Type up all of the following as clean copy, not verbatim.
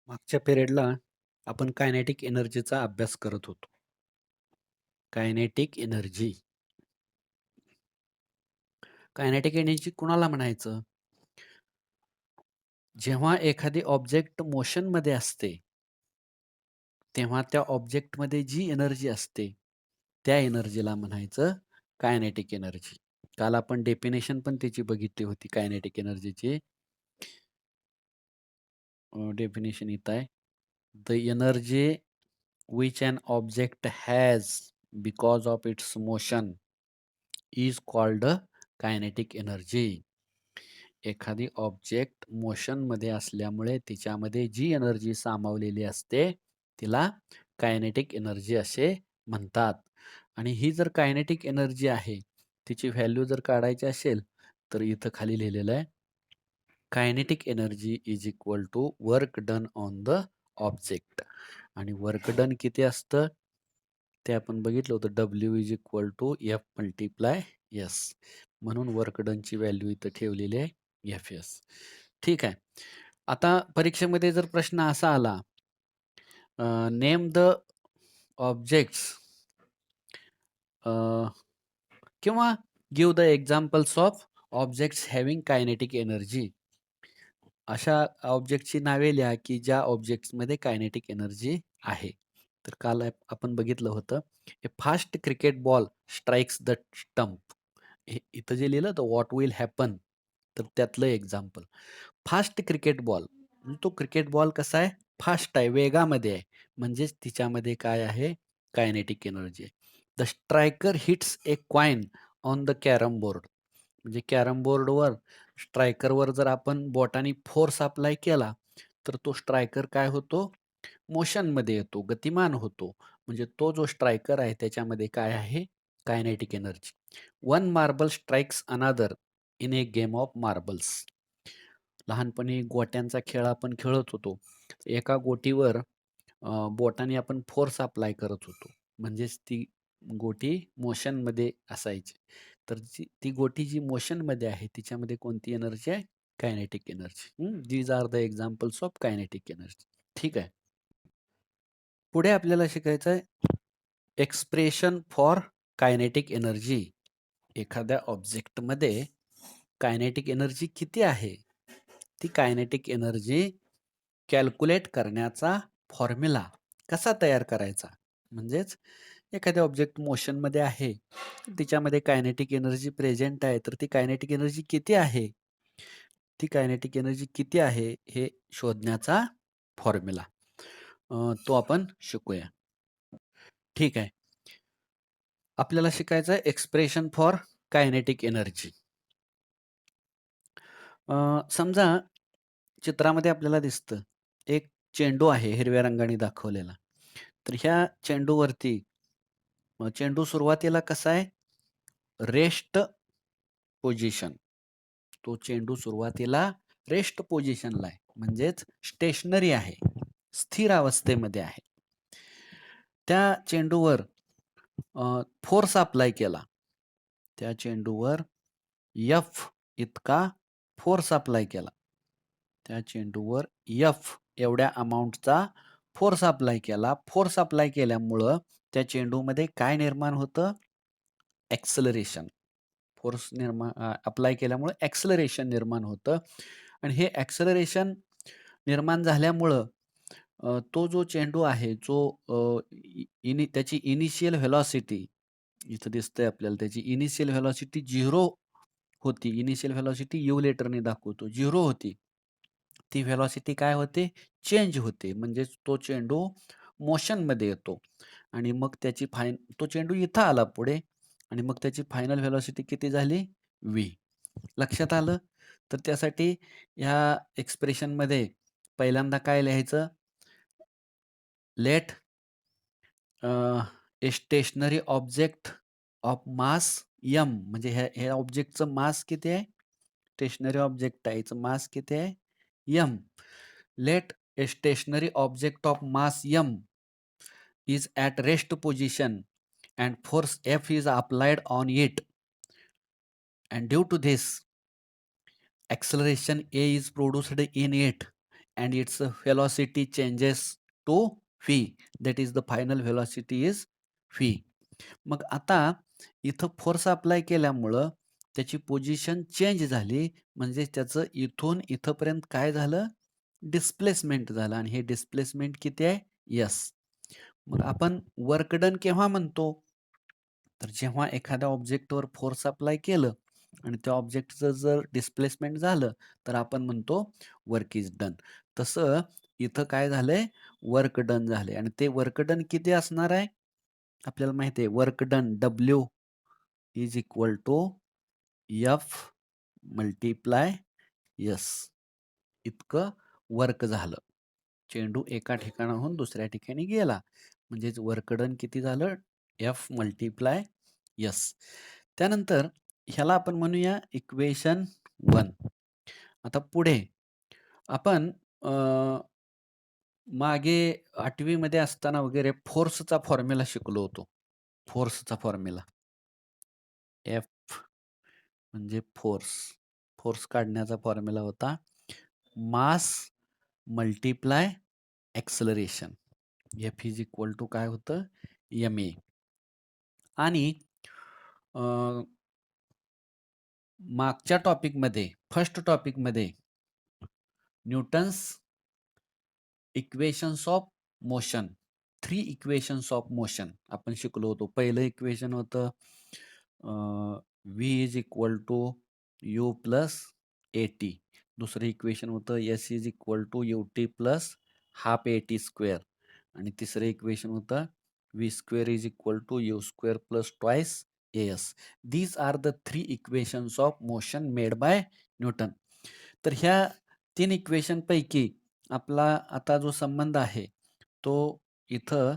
मागच्या पिरियडला आपण कायनेटिक एनर्जीचा अभ्यास करत होतो. Kinetic energy. कायनेटिक एनर्जी कुणाला म्हणायचं? जेव्हा एखादी ऑब्जेक्ट मोशनमध्ये असते, तेव्हा त्या ऑब्जेक्टमध्ये जी एनर्जी असते, त्या एनर्जीला म्हणायचं कायनेटिक एनर्जी. काल आपण डेफिनेशन पण त्याची बघितली होती कायनेटिक एनर्जीची. डेफिनेशन इथं आहे. The energy which an object has because of its motion is called kinetic energy. एखादी ऑब्जेक्ट मोशनमध्ये असल्यामुळे तिच्यामध्ये जी एनर्जी सामावलेली असते, तिला कायनेटिक एनर्जी असे म्हणतात. आणि ही जर कायनेटिक एनर्जी आहे, तिची व्हॅल्यू जर काढायची असेल, तर इथं खाली लिहिलेलं आहे, kinetic energy is equal to work done on the object. आणि वर्क डन किती असतं? ते आपण बघितलं होतं W is equal to F multiply S. म्हणून वर्क डनची व्हॅल्यू इथं ठेवलेली आहे एफ-एस. ठीक आहे. आता परीक्षेमध्ये जर प्रश्न असा आला, नेम द ऑब्जेक्ट्स किंवा give the examples of objects having kinetic energy. अशा ऑब्जेक्टची नावे लिहा की ज्या ऑब्जेक्ट्समध्ये कायनेटिक एनर्जी आहे. तर काल आपण बघितलं होतं, a fast cricket ball strikes the stump. हे इथं जे लिहिलं तर व्हॉट विल हॅपन, तर त्यातलं एक्झाम्पल. फास्ट क्रिकेट बॉल, तो क्रिकेट बॉल कसा आहे? फास्ट आहे, वेगामध्ये आहे. म्हणजेच तिच्यामध्ये काय आहे? कायनेटिक एनर्जी आहे. The striker hits a coin on the carrom board. म्हणजे कॅरम बोर्डवर स्ट्रायकरवर जर आपण बोटाने फोर्स अप्लाय केला, तर तो स्ट्रायकर काय होतो? मोशनमध्ये येतो, गतिमान होतो. म्हणजे तो जो स्ट्रायकर आहे त्याच्यामध्ये काय आहे? Kinetic energy. One marble strikes another in A game of marbles. लहानपणी गोट्यांचा खेळ आपण खेळत होतो. एका गोटीवर बोटाने आपण फोर्स अप्लाय करत होतो. म्हणजेच ती गोटी मोशनमध्ये असायची. तर ती गोटी जी मोशनमध्ये आहे तिच्यामध्ये कोणती एनर्जी आहे? Kinetic energy. These are the examples of kinetic energy. ठीक आहे. पुढे आपल्याला शिकायचं आहे एक्सप्रेशन फॉर कायनेटिक एनर्जी. एखाद्या ऑब्जेक्टमध्ये कायनेटिक एनर्जी किती आहे? ती कायनेटिक एनर्जी कॅल्क्युलेट करण्याचा फॉर्म्युला कसा तयार करायचा? म्हणजेच एखादी ऑब्जेक्ट मोशनमध्ये आहे, तिच्यामध्ये कायनेटिक एनर्जी प्रेझेंट आहे, तर ती कायनेटिक एनर्जी किती आहे? ती कायनेटिक एनर्जी किती आहे हे शोधण्याचा फॉर्म्युला तो आपण शिकूया. ठीक आहे. आपल्याला शिकायचं आहे एक्सप्रेशन फॉर कायनेटिक एनर्जी. समजा चित्रामध्ये आपल्याला दिसतं एक चेंडू आहे हिरव्या रंगाने दाखवलेला. तर ह्या चेंडूवरती चेंडू सुरुवातीला कसा आहे? Rest position. तो चेंडू सुरुवातीला रेस्ट पोझिशनला आहे. म्हणजेच स्टेशनरी आहे. स्थिर अवस्थेमध्ये आहे. त्या चेंडूवर फोर्स अप्लाय केला. त्या चेंडूवर एफ इतका फोर्स अप्लाय केला. त्या चेंडूवर एफ एवढ्या अमाउंटचा फोर्स अप्लाय केला. फोर्स अप्लाय केल्यामुळं त्या चेंडूमध्ये काय निर्माण होतं? ॲक्सेलरेशन. फोर्स अप्लाय केल्यामुळं ॲक्सेलरेशन निर्माण होतं आणि हे ॲक्सेलरेशन निर्माण झाल्यामुळं तो जो चेंडू आहे जो त्याची इनिशियल व्हेलॉसिटी इथं दिसतंय आपल्याला त्याची इनिशियल व्हेलॉसिटी 0 होती. इनिशियल व्हेलॉसिटी यू लेटरने दाखवतो. 0 होती. ती व्हेलॉसिटी काय होते? चेंज होते. म्हणजेच तो चेंडू मोशनमध्ये येतो आणि मग त्याची तो चेंडू इथं आला पुढे आणि मग त्याची फायनल व्हेलॉसिटी किती झाली? व्ही. लक्षात आलं? तर त्यासाठी ह्या एक्सप्रेशनमध्ये पहिल्यांदा काय लिहायचं? Let a stationary object of mass M. म्हणजे ह्या ऑब्जेक्टचं मास किती आहे? स्टेशनरी ऑब्जेक्ट आहे. याचं मास किती आहे? M. Let a stationary object of mass M is at rest position and force F is applied on it, and due to this acceleration A is produced in it and its velocity changes to v, that is the final velocity is v. मग आता इथं force apply केल्यामुळं त्याची position change झाली, म्हणजे त्याचं इथून इथपर्यंत काय झालं? डिस्प्लेसमेंट झालं आणि हे डिस्प्लेसमेंट किती आहे? एस. मग आपण वर्क डन केव्हा म्हणतो? तर जेव्हा एखाद्या ऑब्जेक्टवर फोर्स अप्लाय केलं आणि त्या ऑब्जेक्टचं जर डिस्प्लेसमेंट झालं, तर आपण म्हणतो वर्क इज डन. तसं इथं काय झालंय? वर्क डन झालंय आणि ते वर्क डन किती असणार आहे? आपल्याला माहिती आहे work done W is equal to F multiply S. इतकं वर्क झालं. चेंडू एका ठिकाणाहून दुसऱ्या ठिकाणी गेला. म्हणजेच वर्क डन किती झालं? F multiply S. त्यानंतर ह्याला आपण म्हणूया इक्वेशन 1. आता पुढे आपण मागे 8वी मध्ये असताना वगैरे फोर्सचा फॉर्म्युला शिकलो होतो. फोर्सचा फॉर्म्युला एफ म्हणजे फोर्स. फोर्स काढण्याचा फॉर्म्युला होता mass multiply acceleration. F is equal to काय होतं? ma. आणि मागच्या टॉपिकमध्ये फर्स्ट टॉपिकमध्ये Newton's equations of motion, 3 equations of motion आपण शिकलो होतो. पहिलं इक्वेशन होतं v is equal to u plus at. दुसरं इक्वेशन होतं s is equal to ut plus half at square. आणि तिसरं इक्वेशन होतं v square is equal to u square plus twice as. These are the 3 equations of motion made by Newton. तर ह्या 3 equation पैकी आपला आता जो संबंध आहे तो इथं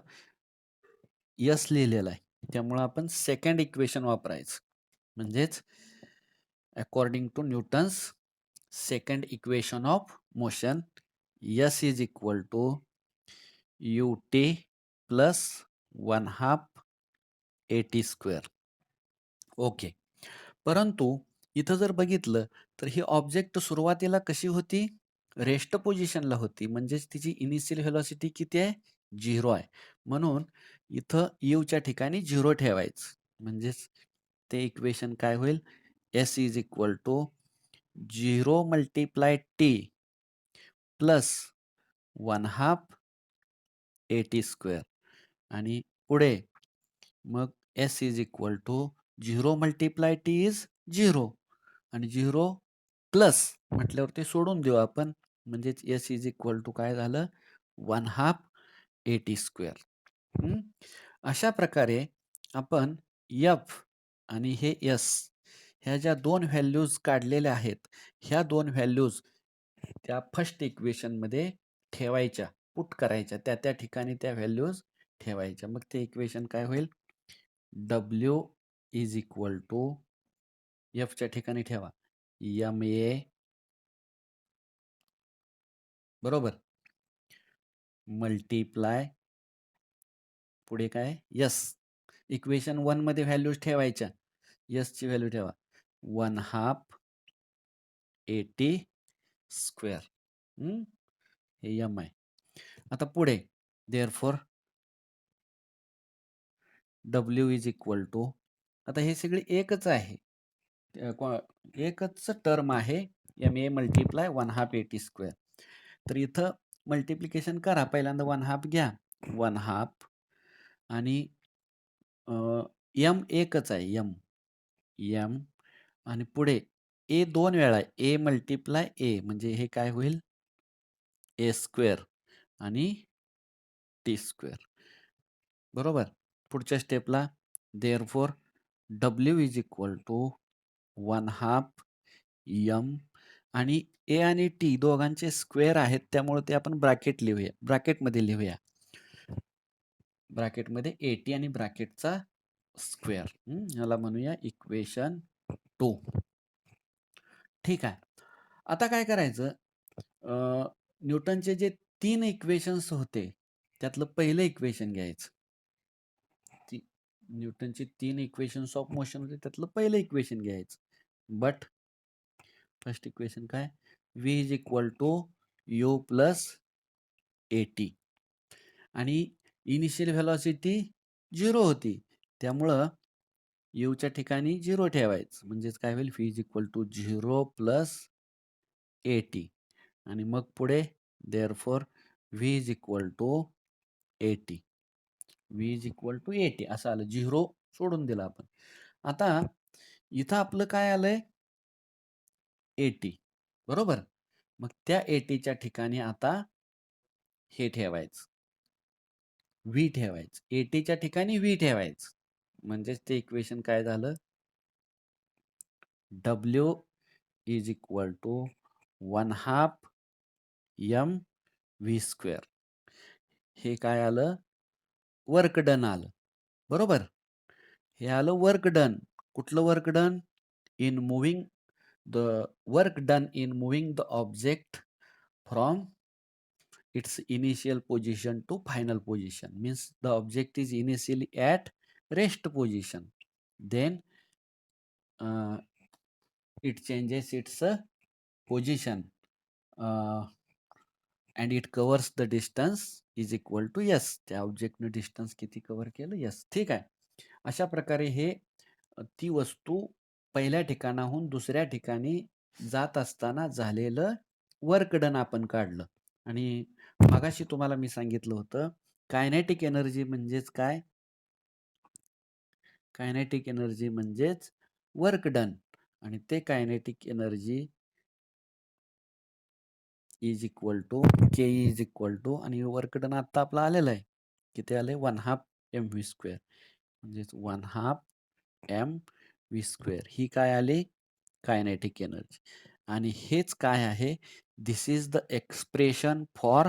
यस लिहिलेला आहे. त्यामुळे आपण सेकंड इक्वेशन वापरायचं. म्हणजेच according to Newton's second equation of motion, S is equal to ut plus 1/2 at square. Okay. परंतु इथं जर बघितलं तर ही ऑब्जेक्ट सुरुवातीला कशी होती? रेस्ट पोझिशनला होती. म्हणजेच तिची इनिशियल व्हेलॉसिटी किती आहे? 0 आहे. म्हणून इथं यूच्या ठिकाणी 0 ठेवायचं. म्हणजेच ते इक्वेशन काय होईल? S is equal to 0 multiply T plus 1/2 at square. आणि पुढे मग S is equal to 0 multiply T is 0 आणि 0 प्लस म्हटल्यावर ते सोडून देऊ आपण. म्हणजेच एस इज इक्वल टू काय झालं? 1/2 at स्क्वेअर. अशा प्रकारे आपण एफ आणि हे एस ह्या ज्या 2 व्हॅल्यूज काढलेल्या आहेत, ह्या 2 व्हॅल्यूज त्या फर्स्ट इक्वेशनमध्ये ठेवायच्या, पुट करायच्या. त्या ठिकाणी त्या व्हॅल्यूज ठेवायच्या. मग ते इक्वेशन काय होईल? W इज इक्वल टू एफच्या ठिकाणी ठेवा ma बरोबर मल्टिप्लाय पुढे काय? यस. इक्वेशन 1 मध्ये व्हॅल्यूज ठेवायच्या. यसची व्हॅल्यू ठेवा 1/2 at स्क्वेअर. हे एम आहे. आता पुढे therefore W is equal to, आता हे सगळे एकच आहे. एकच टर्म आहे ma मल्टिप्लाय 1/2 at स्क्वेअर. तर इथं मल्टिप्लिकेशन करा. पहिल्यांदा 1/2 घ्या. 1/2 आणि m एकच आहे. m आणि पुढे a 2 वेळा आहे. a मल्टिप्लाय a म्हणजे हे काय होईल? a स्क्वेअर आणि t स्क्वेअर. बरोबर. पुढच्या स्टेपला therefore W is equal to 1/2 m आणि a आणि t दोघांचे स्क्वेअर आहेत, त्यामुळे ते आपण ब्रॅकेटमध्ये लिहूया. ब्रॅकेटमध्ये at आणि ब्रॅकेटचा स्क्वेअर. याला म्हणूया इक्वेशन 2. ठीक आहे. आता काय करायचं? न्यूटनचे जे 3 इक्वेशन्स होते त्यातलं पहिलं इक्वेशन घ्यायचं. न्यूटनचे 3 इक्वेशन्स ऑफ मोशन होते त्यातलं पहिलं इक्वेशन घ्यायचं. बट फर्स्ट इक्वेशन काय? v is equal to u plus AT आणि इनिशियल व्हेलॉसिटी 0 होती. त्यामुळं यूच्या ठिकाणी 0 ठेवायचं. म्हणजेच काय होईल V is equal to 0 plus AT आणि मग पुढे therefore V is equal to AT. V is equal to AT असं आलं. 0 सोडून दिला आपण. आता इथं आपलं काय आलंय AT बरोबर. मग त्या ATच्या ठिकाणी आता हे ठेवायचं. व्ही ठेवायचं. ATच्या ठिकाणी व्ही ठेवायचं. म्हणजेच ते इक्वेशन काय झालं W is equal to 1/2 mv². हे काय आलं वर्क डन आलं बरोबर. हे आलं वर्क डन. कुठलं work done in moving the work done in moving the object from its initial position to final position. Means the object is initially at rest position, then it changes its position and it covers the distance is equal to s. त्या ऑब्जेक्टने distance किती cover केलं s. ठीक आहे. अशा प्रकारे हे ती वस्तू पहिल्या ठिकाणाहून दुसऱ्या ठिकाणी जात असताना झालेलं वर्क डन आपण काढलं. आणि मगाशी तुम्हाला मी सांगितलं होतं कायनेटिक एनर्जी म्हणजेच काय. कायनेटिक एनर्जी म्हणजेच वर्क डन आणि ते kinetic energy is equal to K is equal to आणि वर्क डन आता आपला आलेला आहे किती आले 1/2 mv². म्हणजेच 1/2 mv². ही काय आली कायनेटिक एनर्जी. आणि हेच काय आहे this is the expression for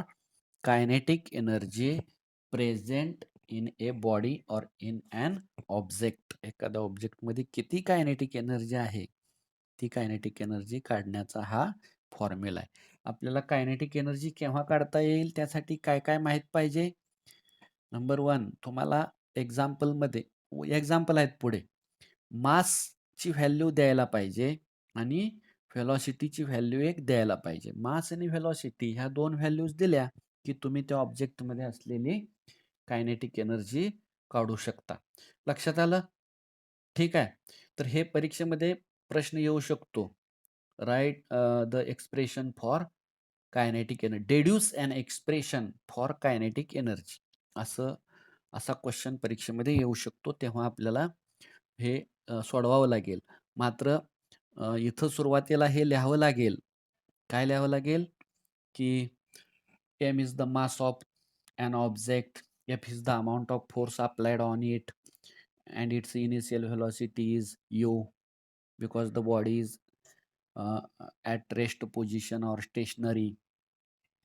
kinetic energy present in a body or in an object. एखाद्या ऑब्जेक्टमध्ये किती कायनेटिक एनर्जी आहे ती कायनेटिक एनर्जी काढण्याचा हा फॉर्म्युला आहे. आपल्याला कायनेटिक एनर्जी केव्हा काढता येईल त्यासाठी काय काय माहित पाहिजे. नंबर 1 तुम्हाला एक्झाम्पलमध्ये एक्झाम्पल आहेत पुढे मासची व्हॅल्यू द्यायला पाहिजे आणि व्हेलॉसिटीची व्हॅल्यू एक द्यायला पाहिजे. मास आणि व्हेलॉसिटी ह्या दोन व्हॅल्यूज दिल्या की तुम्ही त्या ऑब्जेक्टमध्ये असलेली कायनेटिक एनर्जी काढू शकता. लक्षात आलं. ठीक आहे. तर हे परीक्षेमध्ये प्रश्न येऊ शकतो. Write the expression for kinetic energy. Deduce an expression for kinetic energy असा क्वेश्चन परीक्षेमध्ये येऊ शकतो. तेव्हा आपल्याला हे सोडवावं लागेल. मात्र इथं सुरुवातीला हे लिहावं लागेल. काय लिहावं लागेल की m is the mass of an object, f is the amount of force applied on it, and its initial velocity is u because the body is at rest position or stationary.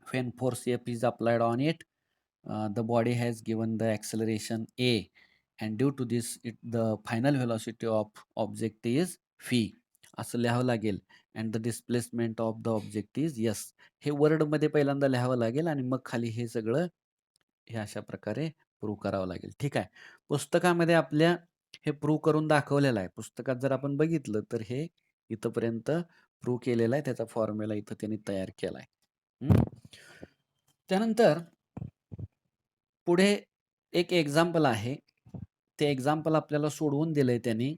When force f is applied on it, the body has given the acceleration a, and due to this the final velocity of object is v असं लिहावं लागेल. And the displacement of the object is yes. हे वर्डमध्ये पहिल्यांदा लिहावं लागेल आणि मग खाली हे सगळं हे अशा प्रकारे प्रूव्ह करावं लागेल. ठीक आहे. पुस्तकामध्ये आपल्या हे प्रूव्ह करून दाखवलेलं आहे. पुस्तकात जर आपण बघितलं तर हे इथंपर्यंत प्रूव्ह केलेलं आहे. त्याचा फॉर्म्युला इथं त्यांनी तयार केला आहे. त्यानंतर पुढे एक एक्झाम्पल आहे. ते एक्झाम्पल आपल्याला सोडवून दिलंय त्यांनी.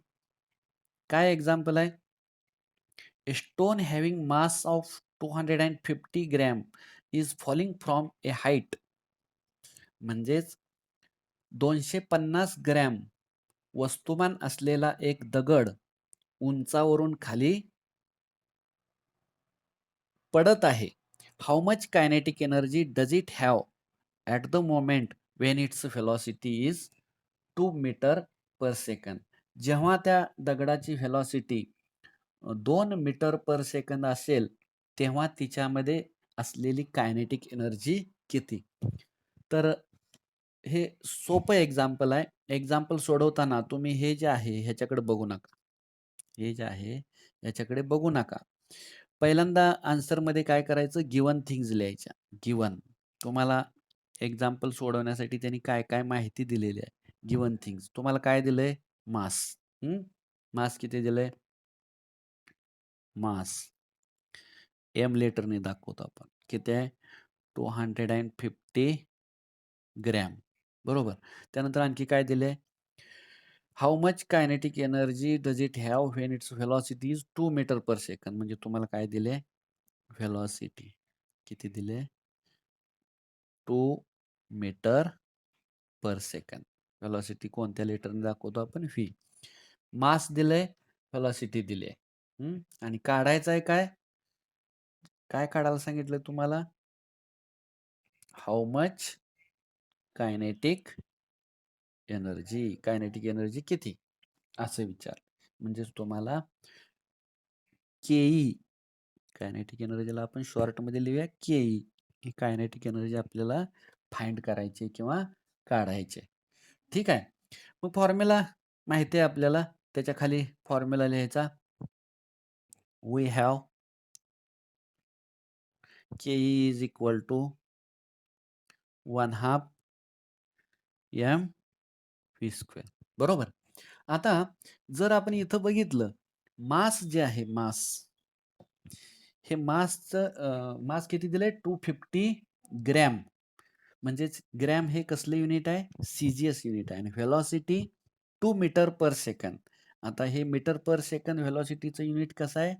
काय एक्झाम्पल आहे. A stone having mass of 250 gram is falling from a height. म्हणजेच 250 ग्रॅम वस्तुमान असलेला एक दगड उंचावरून खाली पडत आहे. How much kinetic energy does it have at the moment when its velocity is 2 metre per second. जेव्हा त्या दगडाची व्हेलॉसिटी 2 मीटर पर सेकंद असेल तेव्हा तिच्यामध्ये असलेली कायनेटिक एनर्जी किती. तर हे सोपं एक्झाम्पल आहे. एक्झाम्पल सोडवताना तुम्ही हे जे आहे ह्याच्याकडे बघू नका. हे जे आहे ह्याच्याकडे बघू नका. पहिल्यांदा आन्सरमध्ये काय करायचं गिवन थिंग्स लिहायच्या. गिवन तुम्हाला एक्झाम्पल सोडवण्यासाठी त्यांनी काय काय माहिती दिलेली आहे. गिवन थिंग्स तुम्हाला काय दिलंय मास. मास किती दिलंय मास m लेटरने दाखवतो आपण. किती आहे? 250 ग्रॅम. बरोबर. त्यानंतर आणखी काय दिलंय? How much kinetic energy does it have when its velocity is 2 metre per second. म्हणजे तुम्हाला काय दिलंय? व्हेलॉसिटी. किती दिले? 2 मीटर पर सेकंड. व्हेलॉसिटी कोणत्या लिटरने दाखवतो आपण? व्ही. मास दिलंय, व्हेलॉसिटी दिली आणि काढायचं आहे काय? काय काढायला सांगितलं तुम्हाला? How much kinetic energy. Kinetic energy किती? असं विचार. म्हणजेच तुम्हाला केई, कायनेटिक एनर्जीला आपण शॉर्टमध्ये लिहूया केई. ही कायनेटिक एनर्जी आपल्याला फाइंड करायची किंवा काढायची. ठीक आहे. मग फॉर्म्युला माहिती आहे आपल्याला. त्याच्या खाली फॉर्म्युला लिहायचा. वी हॅव केई इज इक्वल टू 1/2 mv². बरोबर. आता जर आपण इथं बघितलं, मास जे आहे मास, हे मास किती दिलंय? 250 ग्रॅम. म्हणजेच ग्रॅम हे कसलं युनिट आहे? सीजीएस युनिट आहे आणि व्हेलॉसिटी 2 मीटर पर सेकंड. आता हे मीटर पर सेकंड व्हेलॉसिटीचं युनिट कसं आहे?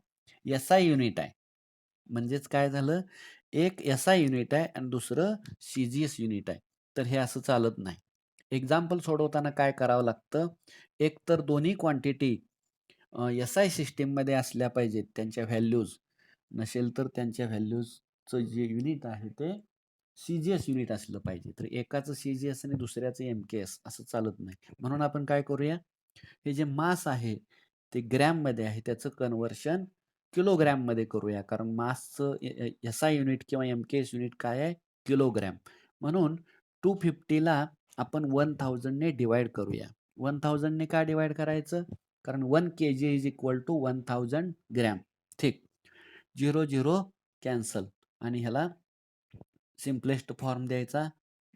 एसआय युनिट आहे. म्हणजेच काय झालं? एक एसआय युनिट आहे आणि दुसरं सीजीएस युनिट आहे. तर हे असं चालत नाही. एक्झाम्पल सोडवताना काय करावं लागतं? एक तर दोन्ही क्वांटिटी एसआय सिस्टीममध्ये असल्या पाहिजेत त्यांच्या व्हॅल्यूज. नसेल तर त्यांच्या व्हॅल्यूजचं जे युनिट आहे ते सीजीएस युनिट असलं पाहिजे. तर एकाचं सीजीएस आणि दुसऱ्याचं एमकेएस असं चालत नाही. म्हणून आपण काय करूया? हे जे मास आहे ते ग्रॅममध्ये आहे, त्याचं कन्व्हर्शन किलोग्रॅममध्ये करूया. कारण मासचं एसआय युनिट किंवा एमकेएस युनिट काय आहे? किलोग्रॅम. म्हणून 250ला आपण 1000 ने डिवाइड करूया. 1000 ने का डिवाइड करायचं? कारण 1 KG is equal to 1000 gram. ठीक. 0 0 कॅन्सल आणि ह्याला सिम्पलेस्ट फॉर्म द्यायचा.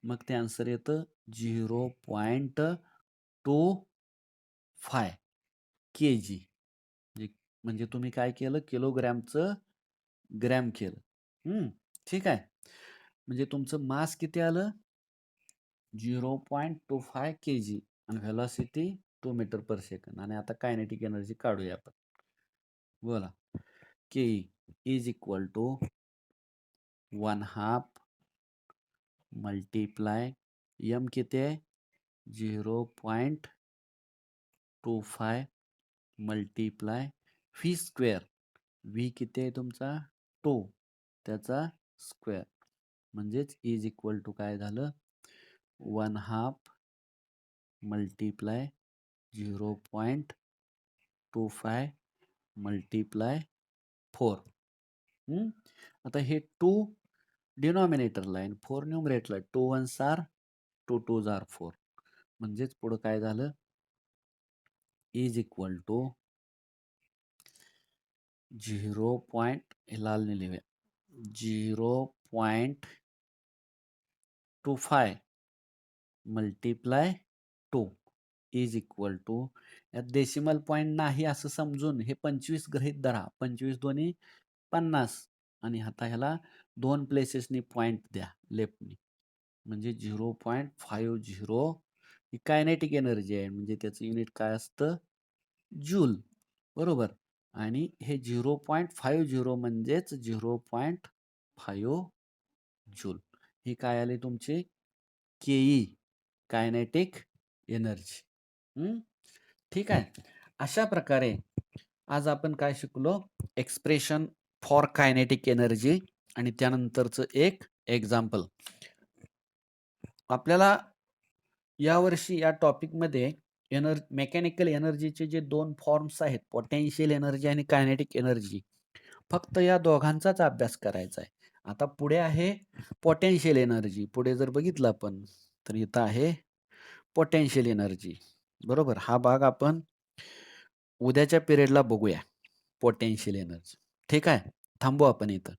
मग ते आन्सर येतं 0.25 केजी. म्हणजे तुम्ही काय केलं? किलोग्रॅमचं ग्रॅम केलं. ठीक आहे. म्हणजे तुमचं मास किती आलं? 0.25 केजी आणि व्हेलॉसिटी 2 मीटर पर सेकंड. आणि आता कायनेटिक एनर्जी काढूया आपण. बोला. K is equal to 1/2 multiply M किती आहे? 0.25 मल्टिप्लाय व्ही². व्ही किती आहे तुमचा? 2 त्याचा स्क्वेअर. म्हणजेच इज इक्वल टू काय झालं? 1/2 मल्टिप्लाय 0.25 मल्टिप्लाय 4. आता हे 2 डिनॉमिनेटरला आहे, 4 न्यूमरेटरला आहे. 2 1s are 2 2s are 4. म्हणजेच पुढं काय झालं? Is equal to 0. हे लाल ने लिहूया. 0.25 मल्टिप्लाय 2 इज इक्वल टू, यात डेसिमल पॉईंट नाही असं समजून हे 25 गृहीत धरा. 25 दोन्ही 50 आणि आता ह्याला 2 प्लेसेसनी पॉईंट द्या लेफ्टनी. म्हणजे 0.50 ही कायनेटिक एनर्जी आहे. म्हणजे त्याचं युनिट काय असतं? जूल. बरोबर. आणि हे 0.50 म्हणजेच 0.5 जूल. ही काय आली तुमची? केई, कायनेटिक एनर्जी. ठीक आहे. अशा प्रकारे आज आपण काय शिकलो? एक्सप्रेशन फॉर कायनेटिक एनर्जी आणि त्यानंतरचं एक एक्झाम्पल. आपल्याला यावर्षी या टॉपिकमध्ये मेकॅनिकल एनर्जीचे जे 2 फॉर्म्स आहेत, पोटेन्शियल एनर्जी आणि कायनेटिक एनर्जी, फक्त या दोघांचाच अभ्यास करायचा आहे. आता पुढे आहे पोटेन्शियल एनर्जी. पुढे जर बघितलं आपण तर इथं आहे पोटेन्शियल एनर्जी. बरोबर. हा भाग आपण उद्याच्या पिरियडला बघूया. Potential energy. ठीक आहे. थांबू आपण इथं.